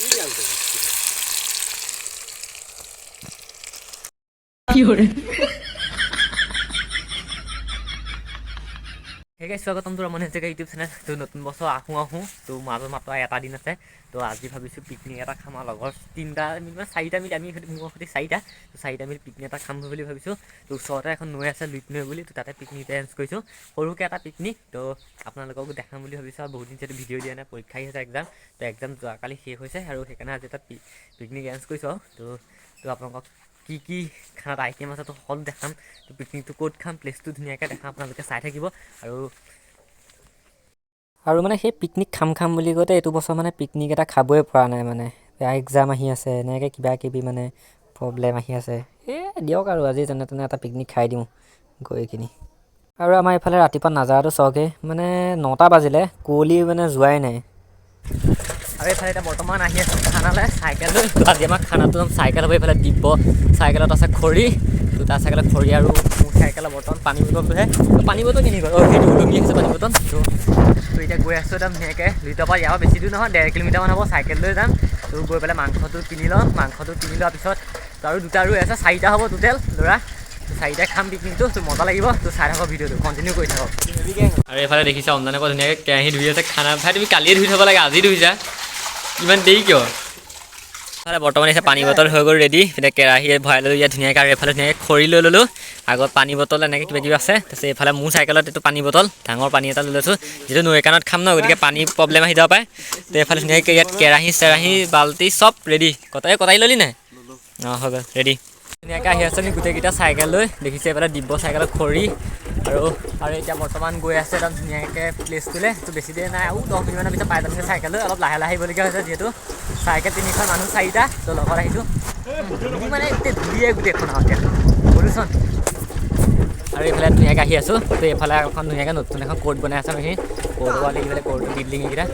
Hey guys, স্বাগতম তোমাৰ মনে জেগা ইউটিউব চেনেল। তো নতুন বছৰ আহোঁ তো মাজৰ মাত্ৰ এটা দিন আছে। তো আজি ভাবিছোঁ পিকনিক এটা খাম আৰু লগৰ 3টা মিলি মানে 4টা মিলি আমি মোৰ সৈতে 4টা তো 4টা মিলি পিকনিক এটা খাম বুলি ভাবিছোঁ। তো ওচৰতে এখন নৈ আছে লুইত নৈ বুলি, তো তাতে পিকনিক এৰেঞ্জ কৰিছোঁ, সৰুকৈ এটা পিকনিক। তো আপোনালোককো দেখাম বুলি ভাবিছোঁ। আৰু বহুত দিন যিহেতু ভিডিঅ' দিয়া নাই, পৰীক্ষা আছে এক্সাম, তো এক্সাম যোৱাকালি শেষ হৈছে আৰু সেইকাৰণে আজি এটা পিকনিক এৰেঞ্জ কৰিছোঁ। তো আপোনালোকক কি খানাত আইটেম আছে তো সকলো দেখাম। তো পিকনিকটো ক'ত খাম, প্লেচটো ধুনীয়াকৈ দেখাম, আপোনালোকে চাই থাকিব। আৰু মানে সেই পিকনিক খাম বুলি কওঁতে এইটো বছৰ মানে পিকনিক এটা খাবই পৰা নাই। মানে এক্সাম আহি আছে, এনেকৈ কিবা কিবি মানে প্ৰব্লেম আহি আছে। দিয়ক আৰু আজি যেনে তেনে এটা পিকনিক খাই দিওঁ গৈ কিনি। আৰু আমাৰ এইফালে ৰাতিপুৱা নাজাৰাটো চহকৈ মানে 9টা বাজিলে, কুঁৱলী মানে যোৱাই নাই। আৰু এইফালে এতিয়া বৰ্তমান আহি আছে খানালৈ চাইকেল লৈ। আজি আমাক খানাটো চাইকেল হ'ব। এইফালে দিব চাইকেলত আছে খৰি, 2টা চাইকেলত খৰি, আৰু মোৰ চাইকেলত বৰ্তমান পানী বটলটোহে। পানী বটল কিনি গ'ল, সেইটো ওলমি আহিছে পানী বটল। তো এতিয়া গৈ আছোঁ একদম ধুনীয়াকৈ লুইতৰ পৰা। ইয়াৰ বেছি দূৰ নহয়, 1.5 কিলোমিটাৰমান হ'ব। চাইকেল লৈ যাম। তো গৈ পেলাই মাংসটো কিনি ল'ম। মাংসটো কিনি লোৱাৰ পিছত তো আৰু 2টা ৰৈ আছে, 4টা হ'ব টোটেল ল'ৰা। তো 4টাই খাম পিকনিকটো। তো মজা লাগিব। তো চাই থাকক ভিডিঅ'টো, কণ্টিনিউ কৰি থাকক। আৰু এইফালে দেখিছা অন্যান্য ধুনীয়াকৈ কেৰাহী ধুই আছে। খানা ভাই তুমি কালিয়ে ধুই থ'ব লাগে, আজি ধুইছা, ইমান দেৰি কিয়? বৰ্তমান এতিয়া পানী বটল হৈ গ'ল ৰেডি। এতিয়া কেৰাহী ভৰাই ল'লোঁ ইয়াত ধুনীয়াকৈ। আৰু এইফালে ধুনীয়াকৈ খৰি লৈ ল'লোঁ। আগত পানী বটল এনেকৈ কিবা কিবি আছে। তাৰপিছত এইফালে মোৰ চাইকেলত এইটো পানী বটল, ডাঙৰ পানী এটা লৈ লৈছোঁ, যিহেতু নৈ কাণত খাম ন, গতিকে পানী প্ৰব্লেম আহি যাব পাৰে। তো এইফালে ধুনীয়াকৈ ইয়াত কেৰাহী চেৰাহী বাল্টি চব ৰেডি। কটাই ল'লি নাই? অঁ হৈ গ'ল ৰেডি। ধুনীয়াকৈ আহি আছে আমি গোটেইকেইটা চাইকেল লৈ। দেখিছে এইফালে দিব চাইকেলত খৰি। আৰু এতিয়া বৰ্তমান গৈ আছে একদম ধুনীয়াকৈ প্লেচটোলৈ। তো বেছি দেৰি নাই, আৰু 10 মিনিটমানৰ পিছত পাই যামগৈ চাইকেল লৈ। অলপ লাহে আহিবলগীয়া হৈছে, যিহেতু চাইকেল 3খন, মানুহ 4টা। তো লগত আহিছোঁ মানে গোটেই গোটেইখন আৰু এতিয়া বলোচোন। আৰু এইফালে ধুনীয়াকৈ আহি আছোঁ। তো এইফালে এখন ধুনীয়াকৈ নতুন এখন কোৰ্ট বনাই আছে। আমি কোৰ্ট ৱাল এইফালে কোৰ্ট বিল্ডিং এইকেইটা।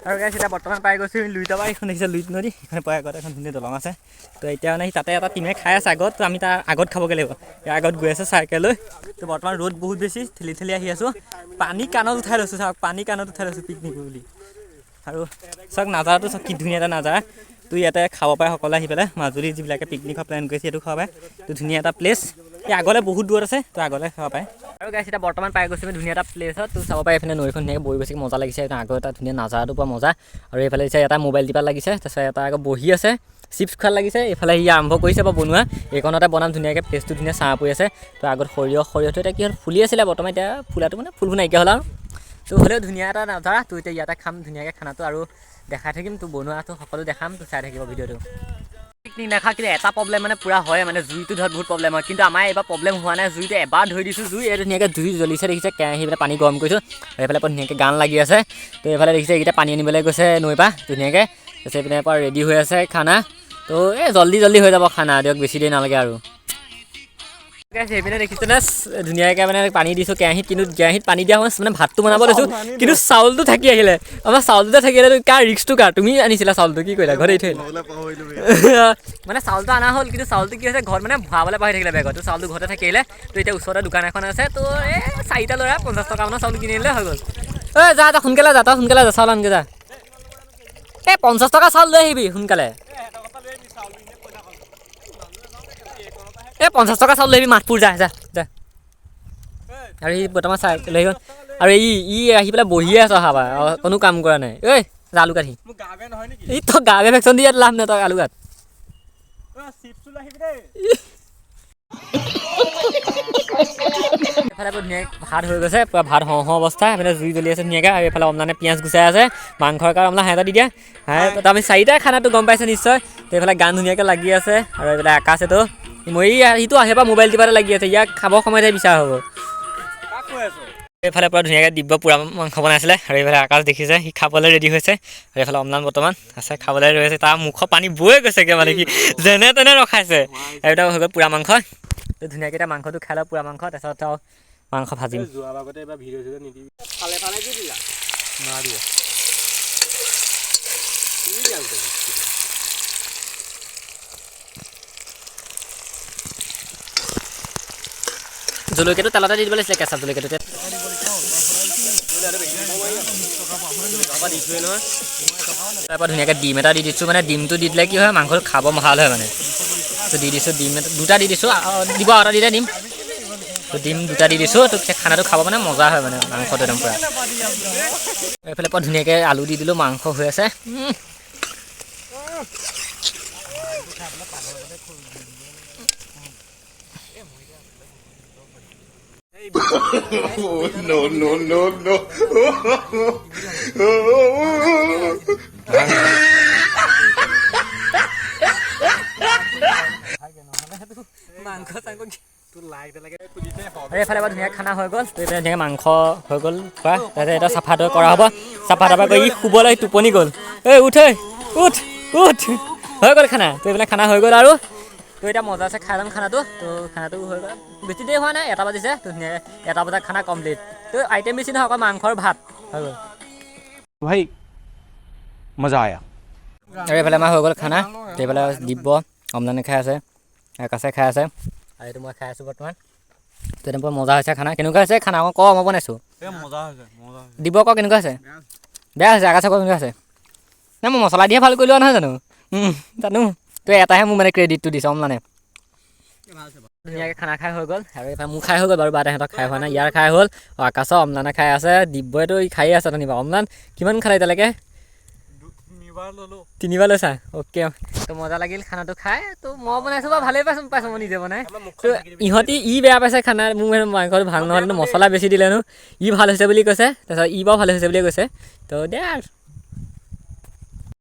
আৰু গাইছ এতিয়া বৰ্তমান পাই গৈছোঁ লুইতৰ পৰা। এইখন দেখিছে লুইত নদী, সেইখন পাই আগত এখন ধুনীয়া দলং আছে। তো এতিয়া মানে তাতে এটা টিমে খাই আছে আগত। তো আমি তাৰ আগত খাবগৈ লাগিব। ইয়াৰ আগত গৈ আছে চাইকেল লৈ। তো বৰ্তমান ৰ'দ বহুত বেছি, ঠেলি আহি আছোঁ। পানী কাণত উঠাই লৈছোঁ, চাওক পানী কাণত উঠাই লৈছোঁ পিকনিক বুলি। আৰু চাওক নাজাৰাটো চাওক কি ধুনীয়া এটা নাজাৰা। তো ইয়াতে খাব পাৰে সকলোৱে আহি পেলাই। মাজুলী যিবিলাকে পিকনিকৰ প্লেন কৰিছে সেইটো খাব পাৰে। তো ধুনীয়া এটা প্লেচ। এই আগলৈ বহুত দূৰত আছে, তো আগলৈ খাব পাৰে। আৰু গাইছ এতিয়া বৰ্তমান পাই গৈছোঁ আমি ধুনীয়া এটা প্লেছত। তো চাব পাৰে এইফালে নৈখন ধুনীয়াকৈ বহি বেছি মজা লাগিছে। আগৰ এটা ধুনীয়া নাজাৰাটো পৰা মজা। আৰু এইফালে এটা মোবাইল টিপা লাগিছে, তাৰপিছত এটা আকৌ বহি আছে, চিপছ খোৱা লাগিছে। এইফালে সি আৰম্ভ কৰিছে বাৰু বনোৱা। এইখনতে বনাম ধুনীয়াকৈ, প্লেচটো ধুনীয়া ছাঁ পৰি আছে। তো আগত সৰিয়হটো এতিয়া কি হ'ল ফুলি আছিলে, বৰ্তমান এতিয়া ফুলাটো মানে ফুলবোৰ নাইকিয়া হ'ল আৰু। তো হ'লেও ধুনীয়া এটা নাজাৰা। তো এতিয়া ইয়াতে খাম ধুনীয়াকৈ খানাটো, আৰু দেখাই থাকিম। তো বনোৱাটো সকলো দেখাম, তো চাই থাকিব ভিডিঅ'টো। পিকনিক নাখাওঁ, কিন্তু এটা প্ৰব্লেম মানে পূৰা হয়, মানে জুইটো ধৰত বহুত প্ৰব্লেম হয়। কিন্তু আমাৰ এইবাৰ প্ৰব্লেম হোৱা নাই। জুইটো এবাৰ ধৰি দিছোঁ, জুই এই ধুনীয়াকৈ জুই জ্বলিছে দেখিছে। কেৰাহী পেলাই পানী গৰম কৰিছোঁ, এইফালে ধুনীয়াকৈ গান লাগি আছে। তো এইফালে দেখিছে এইকেইটা পানী আনিবলৈ গৈছে নৈৰ পৰা ধুনীয়াকৈ। তাৰপিছত এইপিনে পৰা ৰেডি হৈ আছে খানা। তো জল্দি হৈ যাব খানা, দিয়ক বেছি দেৰি নালাগে আৰু। সেইপিনে দেখিছেনে ধুনীয়াকৈ মানে পানী দিছোঁ কেৰাহীত, কিন্তু কেৰাহীত পানী দিয়া মানে ভাতটো বনাব লৈছোঁ, কিন্তু চাউলটো থাকি আহিলে। আমাৰ চাউলটো থাকি আহিলে, কাৰ ৰিক্সটো কাৰ? তুমি আনিছিলা চাউলটো, কি কৰিলা? ঘৰত এৰি থৈ মানে চাউলটো অনা হ'ল, কিন্তু চাউলটো কি হৈছে ঘৰত মানে ভৰাবলৈ পাহৰি থাকিলে বেগত। তো চাউলটো ঘৰতে থাকি আহিলে। তো এতিয়া ওচৰতে দোকান এখন আছে, তো 4টা ল'ৰা 50 টকামানৰ চাউল কিনি আনিলে হৈ গ'ল। যা সোনকালে যা, চাউল আনকৈ যা। 50 টকা চাউল লৈ আহিবি সোনকালে। 50 টকা চাউল লৈ আহিবি, মাতপুৰ যা। আৰু ই বৰ্তমান চাইকেল আহি গ'ল। আৰু ই আহি পেলাই বহিয়ে আছে, অহাবা কোনো কাম কৰা নাই। যা আলু কাটি। তই গা বেয়া ভেকচন দি ইয়াত লাভ নাই, তই আলু কাট। এইফালে ধুনীয়াকৈ ভাত হৈ গৈছে, পূৰা ভাত হওঁ অৱস্থা। এইফালে জুই জ্বলি আছে ধুনীয়াকৈ। আৰু এইফালে অমলানে পিঁয়াজ গুচাই আছে, মাংসৰ কাৰণে অমলা সিহঁতে দি দিয়া। তো আমি 4টাই খানাটো গম পাইছে নিশ্চয়। তো এইফালে গান ধুনীয়াকৈ লাগি আছে। আৰু এইফালে আকাশ এইটো সিটো আহে পৰা মোবাইল টিপাতে লাগি আছে, ইয়াক খাবৰ সময়তহে বিচাৰ হ'ব। এইফালে পৰা ধুনীয়াকৈ দিব্য পোৰা মাংস বনাইছিলে। আৰু এইফালে আকাশ দেখিছে, সি খাবলৈ ৰেডি হৈছে। আৰু এইফালে অমলান বৰ্তমান আছে, খাবলৈ ৰৈ আছে। তাৰ মুখৰ পানী বৈ গৈছেগৈ, মানে কি যেনে তেনে ৰখাইছে। আৰু এটা হৈ গ'ল পোৰা মাংস। তো ধুনীয়াকৈ এতিয়া মাংসটো খাই লওঁ, পোৰা মাংস। তাৰপিছত আৰু মাংস ভাজিম। যোৱাৰ আগতে এবাৰ ভিডিঅ' নিদিবি, ফালে কি দিলা? জলকীয়াটো তেলতে দি দিব লাগিছিলে, কেঁচা জলকীয়াটো। তাৰপৰা ধুনীয়াকৈ ডিম এটা দি দিছোঁ মানে ডিমটো দি দিলে কি হয় মাংসটো খাব ভাল হয় মানে তো দি দিছোঁ ডিম দুটা দি দিছোঁ দিব আৰু এটা দিলে ডিম তো ডিম দুটা দি দিছোঁ তো সেই খানাটো খাব মানে মজা হয় মানে মাংসটো একদম পূৰা এইফালে পৰা ধুনীয়াকৈ আলু দি দিলোঁ মাংস হৈ আছে no, no, no, no. এইফালে বাৰু ধুনীয়া খানা হৈ গ'ল তো এতিয়া ধুনীয়াকৈ মাংস হৈ গ'ল খোৱা তাৰপিছত এটা চাফা কৰা হ'ব চাফা তাফা কৰি শুবলৈ টোপনি গ'ল এই উঠ উঠ উঠ হৈ গ'ল খানা তো এইবিলাক খানা হৈ গ'ল আৰু তো এতিয়া মজা আছে খাই ল'ম খানাটো তো খানাটো হৈ গ'ল বেছি দেৰি হোৱা নাই 1টা বাজিছে তো ধুনীয়াকৈ 1টা বজাত খানা কমপ্লিট তো আইটেম বেছি নহয় অকল মাংসৰ ভাত হৈ গ'ল ভাই মজা আয়া আৰু এইফালে আমাৰ হৈ গ'ল খানা তো এইফালে দিব্য অমলানে খাই আছে আকাশে খাই আছে আৰু এইটো মই খাই আছোঁ বৰ্তমান তো তেনেকুৱা মজা হৈছে খানা কেনেকুৱা হৈছে খানা মই কওঁ মই বনাইছোঁ দিব কওঁ কেনেকুৱা আছে বেয়া হৈছে আকাশে কওঁ কেনেকুৱা আছে নাই মই মছলা দিয়ে ভাল কৰি লোৱা নহয় জানো জানো তো এটাহে মোক মানে ক্ৰেডিটটো দিছে অমলানে ধুনীয়াকৈ খানা খাই হৈ গ'ল আৰু এইফালে মোৰ খাই হৈ গ'ল বাৰু বাৰ সিহঁতক খাই হোৱা নাই ইয়াৰ খাই হ'ল আকাশৰ অমলানে খাই আছে দিব্যইতো খাই আছে ধনিবা অমলান কিমান খালে এতিয়ালৈকে 3বাৰ লৈছা অ'কে তো মজা লাগিল খানাটো খাই তো মই বনাইছোঁ বাৰু ভালেই পাইছোঁ মই নিজে বনাই তো ইহঁতি বেয়া পাইছে খানা মোৰ মাংসটো ভাল নহ'লে মছলা বেছি দিলেনো ভাল হৈছে বুলি কৈছে তাৰপিছত বাৰু ভাল হৈছে বুলি কৈছে তো দে আৰু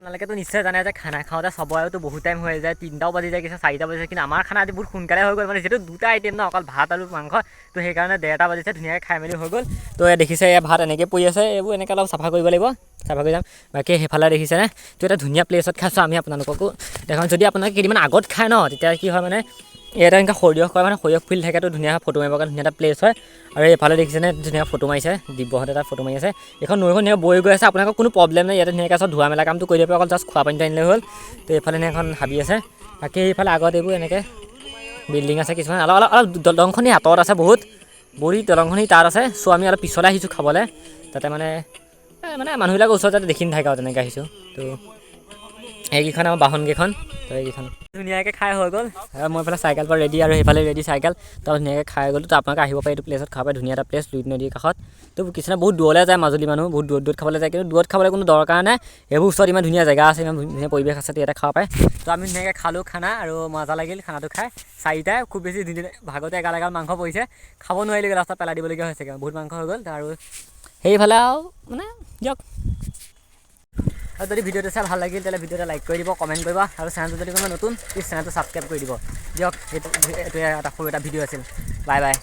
আপোনালোকেতো নিশ্চয় জানে যে খানা খাওঁতে চবৰেতো বহুত টাইম হৈ যায় 3টাও বাজি যায় কিছু 4টা বাজি যায় কিন্তু আমাৰ খানা আজি বহুত সোনকালে হৈ গ'ল মানে যিহেতু 2টা আইটেম ন অকল ভাত আৰু মাংস তো সেইকাৰণে 1:30টা বাজিছে ধুনীয়াকৈ খাই মেলি হৈ গ'ল তো দেখিছে এয়া ভাত এনেকৈ পৰি আছে এইবোৰ এনেকৈ অলপ চাফা কৰিব লাগিব চাফা কৰি যাম বাকী সেইফালে দেখিছেনে তো এটা ধুনীয়া প্লেচত খাইছোঁ আমি আপোনালোককো দেখাম যদি আপোনালোকে কেইদিনমান আগত খায় ন তেতিয়া কি হয় মানে এটা এনেকৈ সৰিয়হ কৰে মানে সৰিয়হ ফিল্ড থাকেতো ধুনীয়া ফটো মাৰিবৰ কাৰণে ধুনীয়া এটা প্লেচ হয় আৰু এইফালে দেখিছেনে ধুনীয়া ফটো মাৰিছে দিব্যহঁতে এটা ফটো মাৰি আছে এইখন নৈখন ধুনীয়া বৈ গৈ আছে আপোনালোকৰ কোনো প্ৰব্লেম নাই ইয়াতে ধুনীয়াকৈ ধোৱা মেলা কামটো কৰি দিব অকল জাষ্ট খোৱা পানীটো আনিলে হ'ল তো এইফালে এখন হাবি আছে বাকী এইফালে আগত এইবোৰ এনেকৈ বিল্ডিং আছে কিছুমান অলপ দলংখনি আঁতৰত আছে বহুত দলংখনি তাত আছে চ' আমি অলপ পিছলৈ আহিছোঁ খাবলৈ তাতে মানে মানুহবিলাকৰ ওচৰত যাতে দেখি নাথাকে আৰু তেনেকৈ আহিছোঁ তো এইকেইখন আমাৰ বাহনকেইখন তো এইকেইখন ধুনীয়াকৈ খাই হৈ গ'ল আৰু মই এইফালে চাইকেল পৰা ৰেডি আৰু সেইফালে ৰেডি চাইকেল তো ধুনীয়াকৈ খাই গ'লোঁ তো আপোনালোকে আহিব পাৰে এইটো প্লেচত খাব পাৰে ধুনীয়া এটা প্লেচ লুইত নদীৰ কাষত তো কিছুমানে বহুত দূৰলৈ যায় মাজুলী মানুহ বহুত দূৰত খাবলৈ যায় কিন্তু দূৰত খাবলৈ কোনো দৰকাৰ নাই এইবোৰ ওচৰত ইমান ধুনীয়া জেগা আছে ইমান ধুনীয়া পৰিৱেশ আছে ইয়াতে খাব পাৰে তো আমি ধুনীয়াকৈ খালোঁ খানা আৰু মজা লাগিল খানাটো খাই 4টাই খুব বেছি ভাগতে এগাল মাংস পৰিছে খাব নোৱাৰিলোঁ ৰাস্তাত পেলাই দিবলগীয়া হৈছে বহুত মাংস হৈ গ'ল আৰু সেইফালে আৰু মানে দিয়ক আৰু যদি ভিডিঅ'টো চাই ভাল লাগিল তেতিয়াহ'লে ভিডিঅ'টো লাইক কৰি দিব কমেণ্ট কৰিব আৰু চেনেলটো যদি কোনোবা নতুন প্লিজ চেনেলটো ছাবস্ক্ৰাইব কৰি দিব দিয়ক এইটোৱে এটা সৰু এটা ভিডিঅ' আছিল বাই বাই